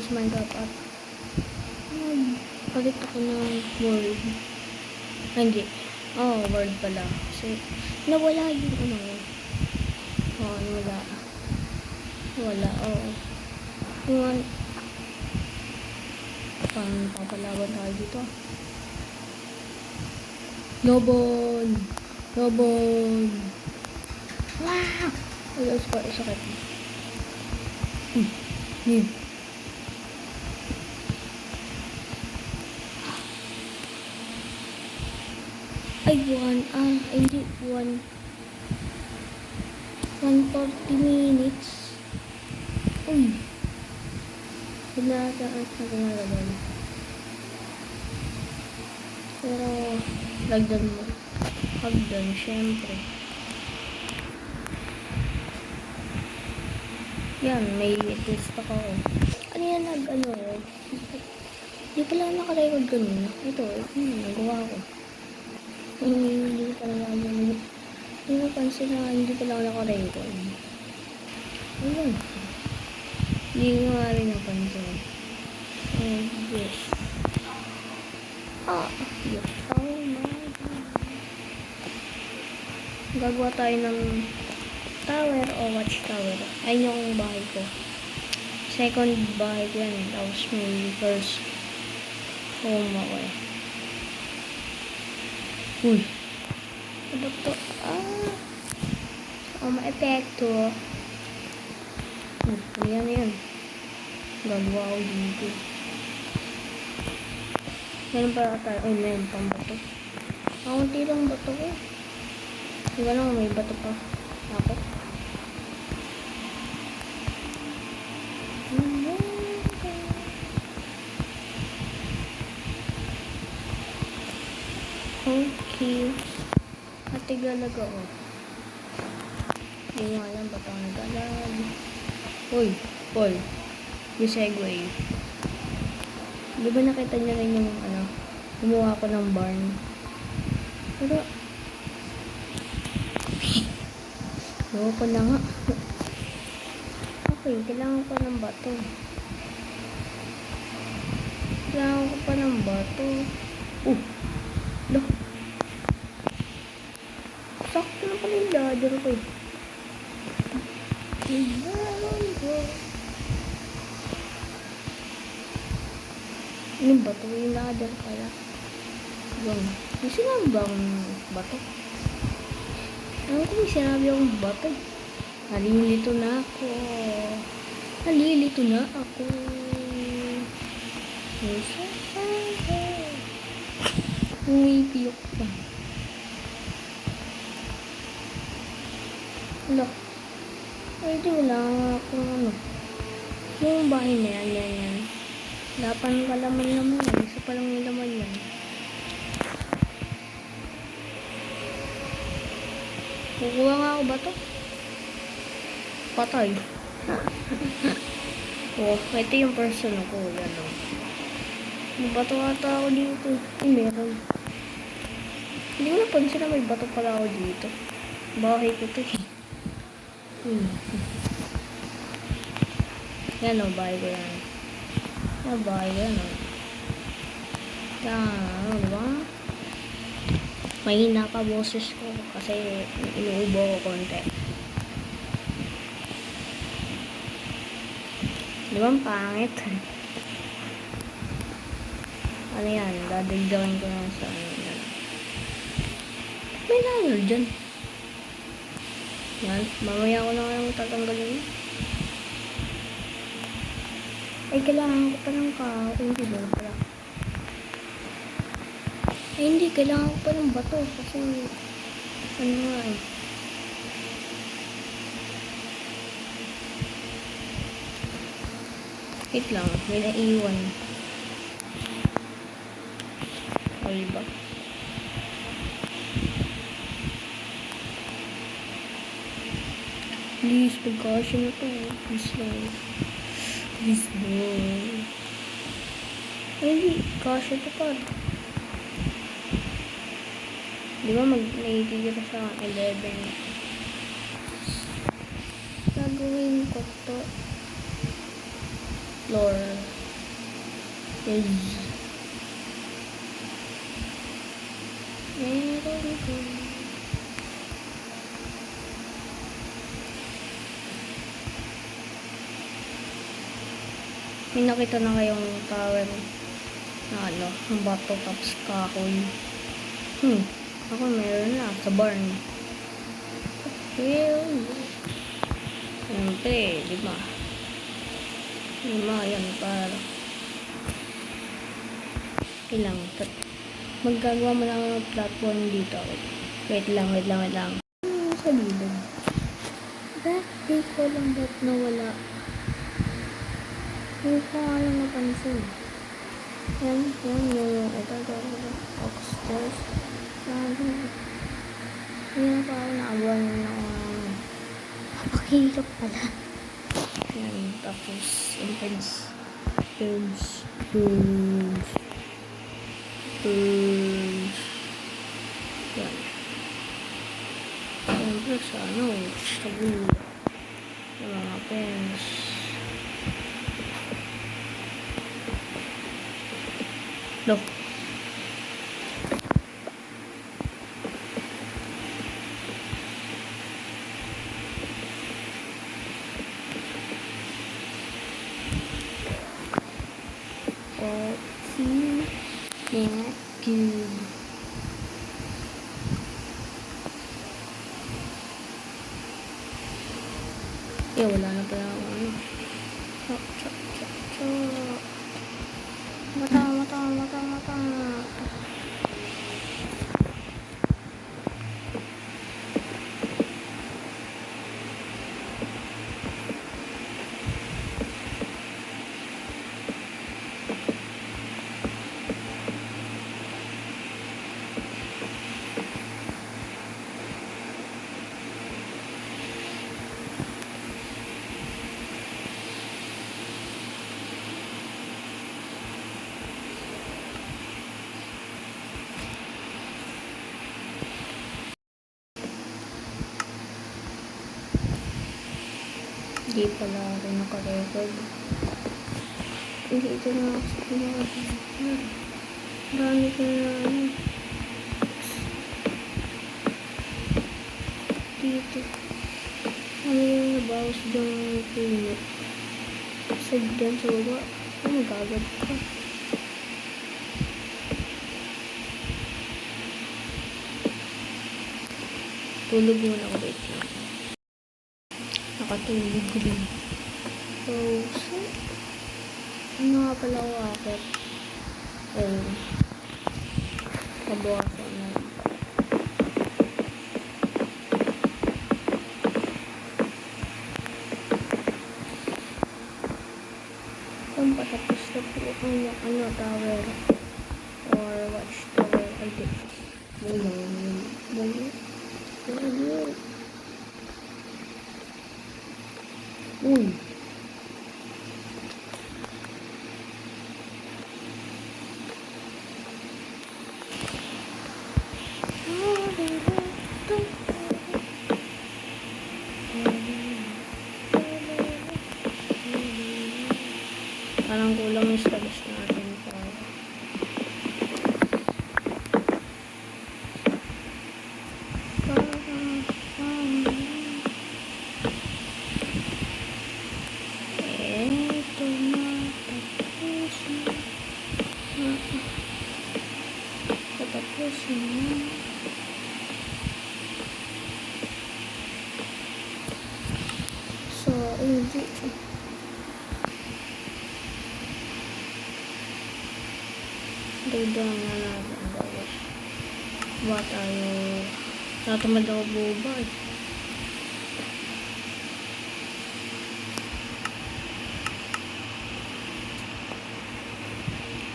sa Minecraft at palit ako ng world. Hindi. World pala. Kasi nawala yung ano. Nawala. Wala. Yung pang papalaban tayo dito. Lobon! Wow! Wala sakit. Yun. Ay, hindi, 140 minutes. Uy. Pinataan sa gumalaban. Pero, lagdan mo. Hagdan, syempre. Yan, may test ako. Ano yan, Hindi pala naka-record kanina. Ito, nagawa ko. Hindi ko pala naman. Hindi napansin na hindi pala naka-record. Ayun. Hindi ko nga rin napansin. Yes. Yes. Oh my God. Gagawa tayo ng tower o watchtower. Ayun yung bahay ko. Second bahay ko yan. Tapos may first home ako eh. Uy. Ano to? Ma-epekto. Yan. Gagawa ako dito. Meron pa tayo. Meron pang bato. Kaunti lang bato ko. Hindi lang may bato pa. Ako. Okay. Galag ako. Hindi nga alam ba't ako nagalag. Uy, Paul. Yung segway. Di ba nakita niyo rin yung gumawa ko ng barn? Pero ko na nga. Okay, kailangan ko ng bato. Kailangan ko pa ng bato. Sakto na pala yung ladder ko eh. Yung bato, yung ladder pala. May sinabi ba akong bato? Alam ko may sinabi akong bato. Nalilito na ako. Umipiyok pa. Wala. Pwede wala akong yung bahay na yan. Lapan ka laman yan. Isa pa lang yung laman yan. Kukuha nga ako ba to? Patay. Ito yung person ko. Yan o. May bato ata ako dito. Meron. Hindi ko napansin na may bato pala ako dito. Bahay ko to eh. Yan o, bahay ko yan. Bahay ko yan o. Yan, diba? Mahina pa boses ko kasi inuubo ko konti. Diba ang pangit? Ano yan? Dadagdagan ko lang sa may ladder dyan. Yan. Mamaya ko na kayong tatanggalin. Ay, kailangan ko pa ng hindi ba pala? Ay, hindi. Kailangan ko pa ng bato. Kasi, nga eh. Wait lang. May naiwan. Ay ba? Please, pagkasya na to. Please lang. Please boy. Hindi, kasya to pa. Di ba nagtitira sa 11? Gagawin ko to. floor is meron ko. May nakita na kayong tower na ano, ang bato tapos kahoy. Ako meron na sa barn. Well, siyempre, 5. 5 yan para ilang. Maggagawa mo lang ng platform dito. Wait lang. Sa bilog. Di ko lang ba't nawala. Hindi ko nga lang napansin. Yan, yung ito, upstairs. Yan pa ako nakabuhan na napakahirap pala. Yan, tapos entrance. Yan. Siyempre sa sa bulo. Yung mga pens. Look. Wala na pala ako ano. Mata. Hindi pala ako naka-record. Hindi ito na ako sa dami ko na dito. Ano yung nabawas dyan ng puno? Sag dyan sa baba. Magagad ka. Tulog muna ako dito. Nakatulog ko din. So, ano nga pala ako akit? Kabukasan na lang. Kung patapos na po yung tower or watch tower. Ay, di. Bulo. Uy. Parang kulang yung stabs natin para tapos na. So, hindi. Dagdagan na natin ang bawas. Ba tayo tatamad ako boba eh.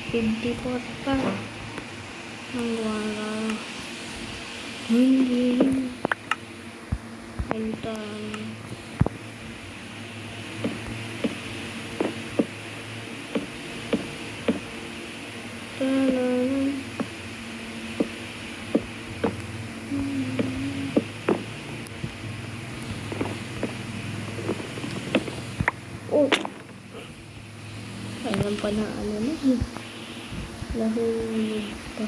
$54 pa. Ang wala. Hindi. Palitan. Oh. pa na ano na. Nahulog pa.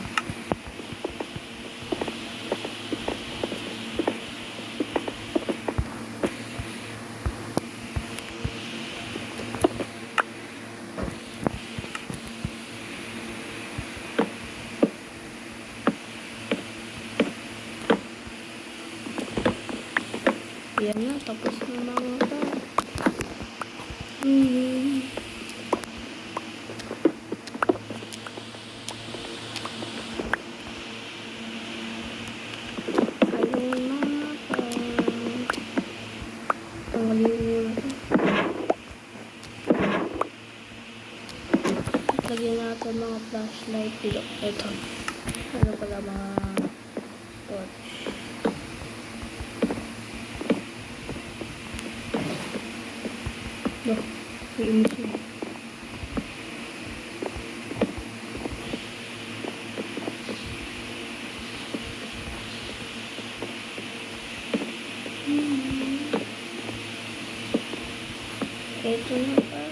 Yan na, tapos na mga ito. Ayun mga ito. Tanggalin mo na ito. Lagyan natin mga flashlight dito. Ito. Ano pala mga torch. No, iinis yun. Ito na pa.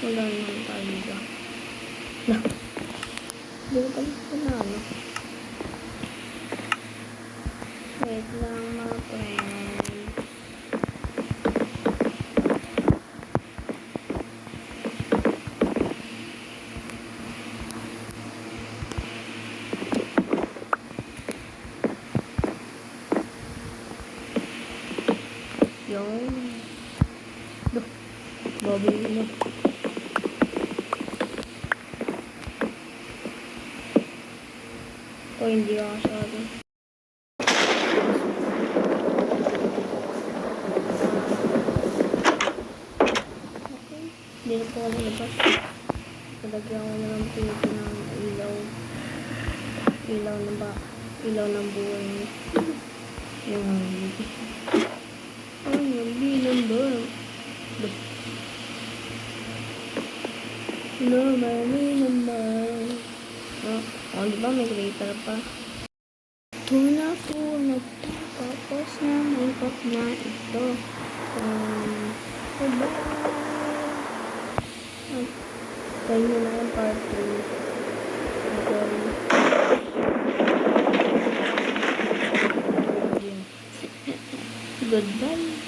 Wala naman tayo ba? Na. Hindi ko pala ito na ano. Wait lang mga friend. Yung duh, babi mo. O hindi ako sabi. Okay, hindi na po ako nalabas. Talagyan ko na lang pinito ng ilaw. Ilaw ng buwan. Yung ay, nagbilang ba? No, mami naman. Oh, di ba may creator pa? Ito na po, nagtatapos na may pop na ito. Bye-bye. Tayo na lang yung part 3. Goodbye.